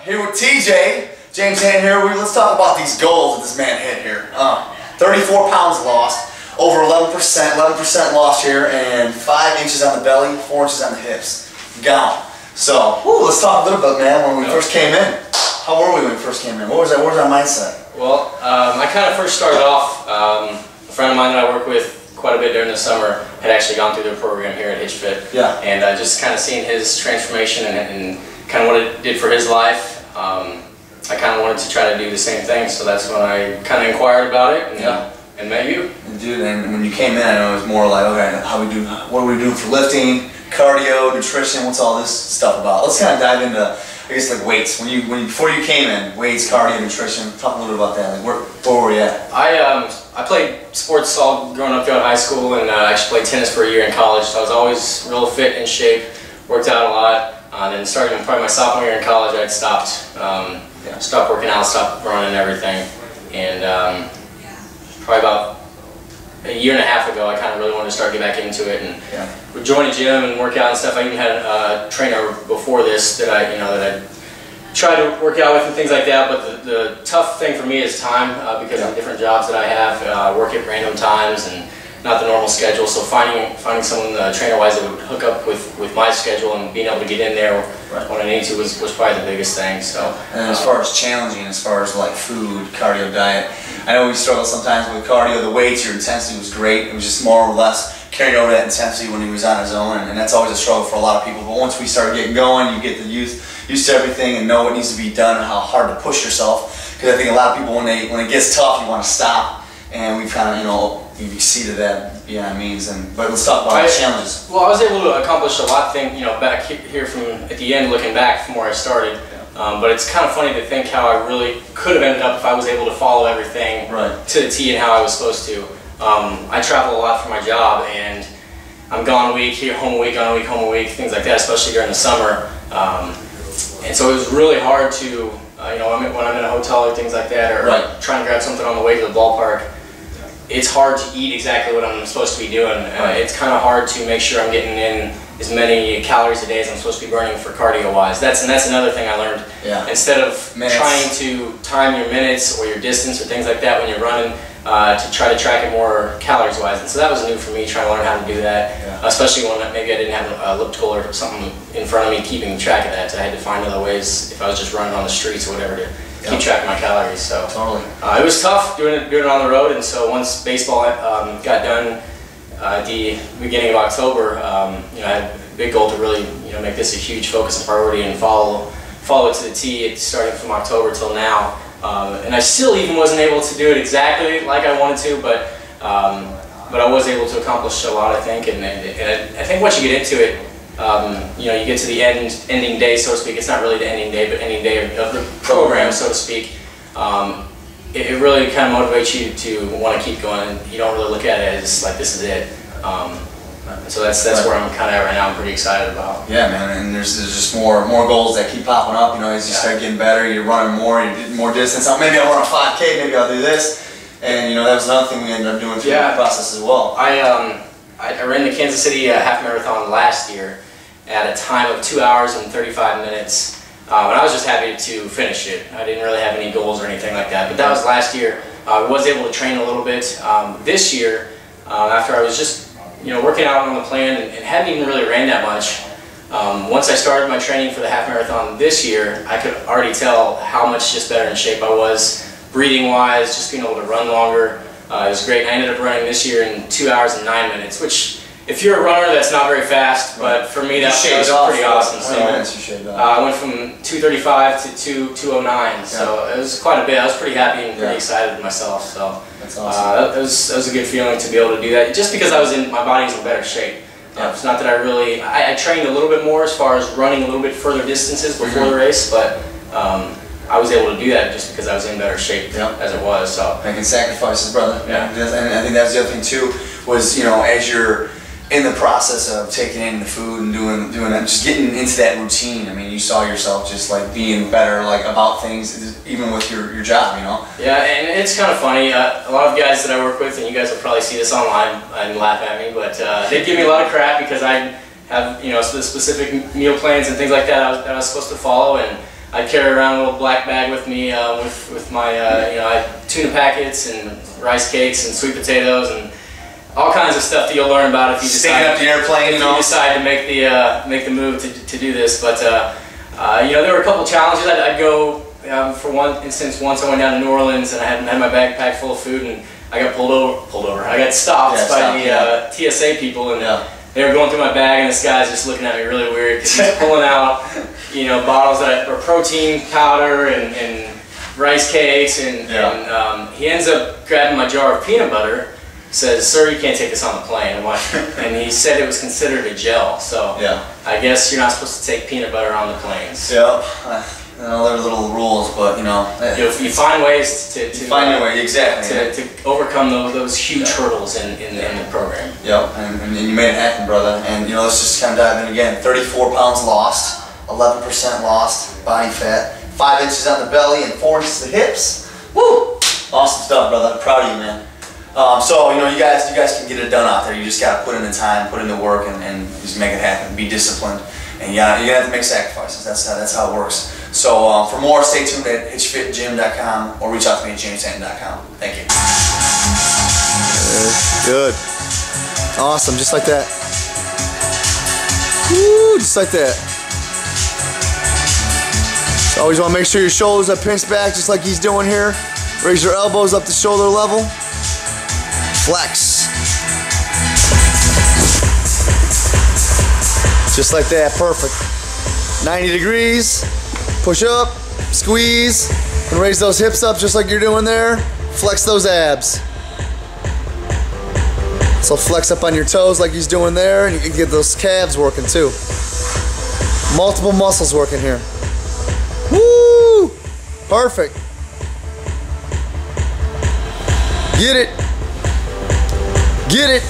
Here with TJ, James Hand here. Let's talk about these goals that this man hit here. 34 pounds lost, over 11% lost here, and 5 inches on the belly, 4 inches on the hips. Gone. So, let's talk a little bit, man, when we first came in. How were we when we first came in? What was our mindset? Well, I kind of first started off, a friend of mine that I work with quite a bit during the summer had actually gone through their program here at HitchFit. Yeah. And just kind of seeing his transformation and kind of what it did for his life, I kind of wanted to try to do the same thing. So that's when I kind of inquired about it and met you. Dude, and when you came in, I know it was more like, okay, what are we doing for lifting, cardio, nutrition, what's all this stuff about? Let's kind of dive into, I guess, like weights. Before you came in, weights, cardio, nutrition. Talk a little bit about that. Like, where were you at? I played sports all growing up throughout high school, and I actually played tennis for a year in college. So I was always real fit, in shape, worked out a lot. And then starting probably my sophomore year in college, I'd stopped working out, stopped running and everything. And probably about a year and a half ago, I kind of really wanted to start getting back into it and would join a gym and work out and stuff. I even had a trainer before this that I tried to work out with and things like that. But the tough thing for me is time because of the different jobs that I have, work at random times and not the normal schedule. So finding someone trainer-wise that would hook up with my schedule and being able to get in there when I need to was probably the biggest thing. So and as far as challenging, as far as like food, cardio, diet, I know we struggle sometimes with cardio. The weights, your intensity was great. It was just more or less carried over that intensity when he was on his own, and that's always a struggle for a lot of people. But once we start getting going, you get used to everything and know what needs to be done and how hard to push yourself. Because I think a lot of people, when it gets tough, you want to stop. And we've kind of, we've exceeded that beyond means. But let's talk about the challenges. Well, I was able to accomplish a lot back here from at the end, looking back from where I started. But it's kind of funny to think how I really could have ended up if I was able to follow everything to the T and how I was supposed to. I travel a lot for my job, and I'm gone a week, here home a week, gone a week, home a week, things like that, especially during the summer. And so it was really hard to, when I'm in a hotel or things like that, or trying to grab something on the way to the ballpark. It's hard to eat exactly what I'm supposed to be doing. It's kind of hard to make sure I'm getting in as many calories a day as I'm supposed to be burning for cardio-wise. That's another thing I learned. Instead of trying to time your minutes or your distance or things like that when you're running, to try to track it more calories-wise. And so that was new for me, trying to learn how to do that, especially when maybe I didn't have an elliptical or something in front of me keeping track of that. So I had to find other ways, if I was just running on the streets or whatever, to keep track of my calories. So it was tough doing it on the road. And so once baseball got done at the beginning of October, I had a big goal to really make this a huge focus and priority and follow it to the T, starting from October till now. And I still even wasn't able to do it exactly like I wanted to, but I was able to accomplish a lot, I think. And I think once you get into it, you get to the ending day, so to speak. It's not really the ending day, but ending day of the program, so to speak. It really kind of motivates you to want to keep going. You don't really look at it as like this is it. So that's where I'm kind of at right now. I'm pretty excited about. Yeah, man, and there's just more goals that keep popping up. As you start getting better, you're running more, you're getting more distance. Maybe I'll run a 5K, maybe I'll do this, and that was another thing we ended up doing through the process as well. I ran the Kansas City half marathon last year at a time of 2 hours and 35 minutes, and I was just happy to finish it. I didn't really have any goals or anything like that, but that was last year. I was able to train a little bit. This year, after I was just working out on the plan and hadn't even really ran that much. Once I started my training for the half marathon this year, I could already tell how much just better in shape I was, breathing-wise, just being able to run longer. It was great. I ended up running this year in 2 hours and 9 minutes, which, if you're a runner, that's not very fast, but for me, that was pretty awesome. So I went from 2:35 to 2:09, so it was quite a bit. I was pretty happy and pretty excited with myself. So that's awesome. That was a good feeling to be able to do that, just because my body was in better shape. It's not that I trained a little bit more as far as running a little bit further distances before the race, but I was able to do that just because I was in better shape as it was. So making sacrifices, brother. And I think that's the other thing too, was as you're in the process of taking in the food and doing that, just getting into that routine. You saw yourself just like being better, like about things, even with your job, Yeah, and it's kind of funny. A lot of guys that I work with, and you guys will probably see this online and laugh at me, but they give me a lot of crap because I have the specific meal plans and things like that I was supposed to follow, and I'd carry around a little black bag with me with my you know, I had tuna packets and rice cakes and sweet potatoes and all kinds of stuff that you'll learn about if you decide, up the airplane, if you decide to make the move to do this. But you know, there were a couple challenges. I'd go for one instance. Once I went down to New Orleans and I had my backpack full of food, and I got pulled over. I got stopped by the TSA people, and they were going through my bag, and this guy's just looking at me really weird because he's pulling out, you know, bottles that are protein powder and rice cakes, and he ends up grabbing my jar of peanut butter. Says, "Sir, you can't take this on the plane." And he said it was considered a gel, so I guess you're not supposed to take peanut butter on the planes. Yep. You know, there are little rules, but you know, you find ways to find your way to overcome those huge hurdles in the program. Yep, and you made it happen, brother. And you know, let's just kind of dive in again. 34 pounds lost, 11% lost body fat, 5 inches on the belly, and 4 inches to the hips. Woo! Awesome stuff, brother. Proud of you, man. So you know, you guys can get it done out there. You just gotta put in the time, put in the work, and just make it happen. Be disciplined, and you're gonna have to make sacrifices. That's how it works. So for more, stay tuned at hitchfitgym.com or reach out to me at jamestanton.com. Thank you. Good. Awesome, just like that. Woo, just like that. So always want to make sure your shoulders are pinched back, just like he's doing here. Raise your elbows up to shoulder level. Flex. Just like that, perfect. 90 degrees, push up, squeeze, and raise those hips up just like you're doing there. Flex those abs. So flex up on your toes like he's doing there, and you can get those calves working too. Multiple muscles working here. Woo! Perfect. Get it. Get it.